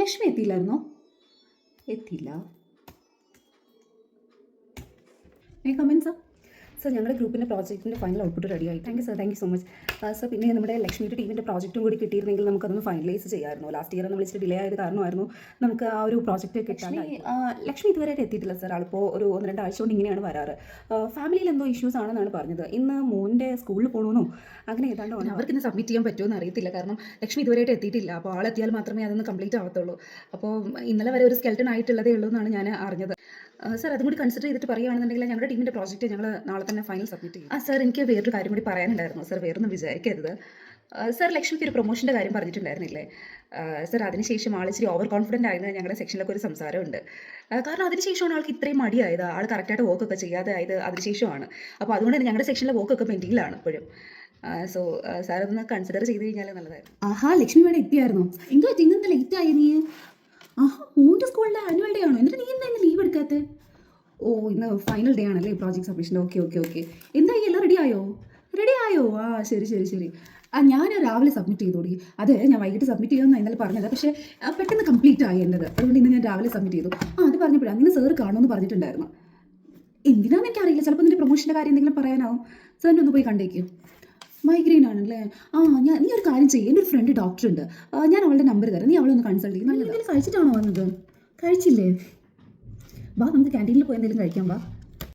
ലക്ഷ്മി എത്തിയില്ലായിരുന്നോ? എത്തിയില്ല. May come in sir? Sir, ഞങ്ങളുടെ ഗ്രൂപ്പിൻ്റെ പ്രോജക്റ്റിൻ്റെ ഫൈനൽ ഔട്ട്പുട്ട് റെഡിയായി. Thank you so much. Sir, പിന്നെ നമ്മുടെ ലക്ഷ്മിയുടെ ടീമിൻ്റെ പ്രോജക്റ്റും കൂടി കിട്ടിയിരുന്നെങ്കിൽ നമുക്കതൊന്ന് ഫൈനലൈസ് ചെയ്യാമായിരുന്നു. ലാസ്റ്റ് ഇയർ നമ്മൾ ഇച്ചിരി ഡിലേ ആയത് കാരണമായിരുന്നു നമുക്ക് ആ ഒരു പ്രോജക്റ്റ് കിട്ടാൻ. ലക്ഷ്മി ഇതുവരെയായിട്ട് എത്തിയിട്ടില്ല സർ. ആളിപ്പോൾ ഒരു 1-2 ആഴ്ച കൊണ്ട് ഇങ്ങനെയാണ് വരാറ്. ഫാമിലിയിൽ എന്തോ ഇഷ്യൂസ് ആണെന്നാണ് പറഞ്ഞത്. ഇന്ന് മോൻ്റെ സ്കൂളിൽ പോകണമെന്നോ അങ്ങനെ ഏതാണ്ടോ അവർക്ക് ഇന്ന് സബ്മിറ്റ് ചെയ്യാൻ പറ്റുമോ എന്ന് അറിയത്തില്ല. കാരണം ലക്ഷ്മി ഇതുവരെയായിട്ട് എത്തിയിട്ടില്ല. അപ്പോൾ ആളെത്തിയാൽ മാത്രമേ അതൊന്ന് കംപ്ലീറ്റ് ആവത്തുള്ളൂ. അപ്പോൾ ഇന്നലെ വരെ ഒരു സ്കെൽട്ടൺ ആയിട്ടുള്ളതേ ഉള്ളൂ എന്നാണ് ഞാൻ അറിഞ്ഞത്. സർ, അതും കൂടി കൺസിഡർ ചെയ്തിട്ട് പറയുകയാണെന്നുണ്ടെങ്കിൽ ഞങ്ങളുടെ ടീമിൻ്റെ പ്രോജക്റ്റ് ഞങ്ങൾ നാളെ തന്നെ ഫൈനൽ സബ്മിറ്റ് ചെയ്യും. സർ, എനിക്ക് വേറൊരു കാര്യം കൂടി പറയാനുണ്ടായിരുന്നു. സർ, വേറൊന്നും വിചാരിക്കരുത്. സർ, ലക്ഷ്മിക്ക് ഒരു പ്രൊമോഷൻ്റെ കാര്യം പറഞ്ഞിട്ടുണ്ടായിരുന്നില്ലേ? സർ, അതിനുശേഷം ആൾ ഇച്ചിരി ഓവർ കോൺഫിഡൻ്റ് ആയത് ഞങ്ങളുടെ സെക്ഷനിലൊക്കെ ഒരു സംസാരമുണ്ട്. കാരണം അതിനുശേഷമാണ് ആൾക്ക് ഇത്രയും മടിയായത്. ആൾ കറക്റ്റായിട്ട് വർക്കൊക്കെ ചെയ്യാതെ ആയത് അതിനുശേഷമാണ്. അപ്പോൾ അതുകൊണ്ട് തന്നെ ഞങ്ങളുടെ സെക്ഷനിലെ വർക്കൊക്കെ പെൻഡിങ്ങിലാണ് ഇപ്പോഴും. സോ സാർ അതൊന്ന് കൺസിഡർ ചെയ്ത് കഴിഞ്ഞാൽ നല്ലതായിരുന്നു. ആഹാ, ലക്ഷ്മി ഇവിടെ എത്തിയായിരുന്നു. എന്തോ ഇന്നത്തെ ലേറ്റ് ആയി നീ? ആഹാ, മോൻ്റെ സ്കൂളിൻ്റെ ആനുവൽ ഡേ ആണോ? എന്നിട്ട് നീ എന്താ ഇന്ന് ലീവ് എടുക്കാത്തത്? ഓ, ഇന്ന് ഫൈനൽ ഡേ ആണല്ലേ പ്രോജക്റ്റ് സബ്മിഷൻ. ഓക്കെ. എന്തായി, എല്ലാം റെഡി ആയോ? ആ, ശരി. ഞാൻ രാവിലെ സബ്മിറ്റ് ചെയ്തോടി. അതെ, ഞാൻ വൈകിട്ട് സബ്മിറ്റ് ചെയ്യുമെന്ന് ഇന്നലെ പറഞ്ഞത്. പക്ഷേ പെട്ടെന്ന് കംപ്ലീറ്റ് ആയി എൻ്റെത്. അതുകൊണ്ട് ഇന്ന് ഞാൻ രാവിലെ സബ്മിറ്റ് ചെയ്തു. അത് പറഞ്ഞപ്പോഴാണ് അങ്ങനെ സാർ കാണുമെന്ന് പറഞ്ഞിട്ടുണ്ടായിരുന്നു. എന്തിനാണെന്ന് എനിക്കറിയില്ല. ചിലപ്പോൾ നിൻ്റെ പ്രൊമോഷൻ്റെ കാര്യം എന്തെങ്കിലും പറയാനാവും. സാറിനെ ഒന്ന് പോയി കണ്ടേക്കും. മൈഗ്രെയിൻ ആണല്ലേ? നീ ഒരു കാര്യം ചെയ്യും. എൻ്റെ ഒരു ഫ്രണ്ട് ഡോക്ടറുണ്ട്. ഞാൻ അവളുടെ നമ്പർ തരാം. നീ അവളെ ഒന്ന് കൺസൾട്ട് ചെയ്യും. നല്ല എന്തെങ്കിലും കഴിച്ചിട്ടാണോ വന്നത്? കഴിച്ചില്ലേ? വാ, നമുക്ക് ക്യാൻറ്റീനിൽ പോയി എന്തെങ്കിലും കഴിക്കാം. വാ.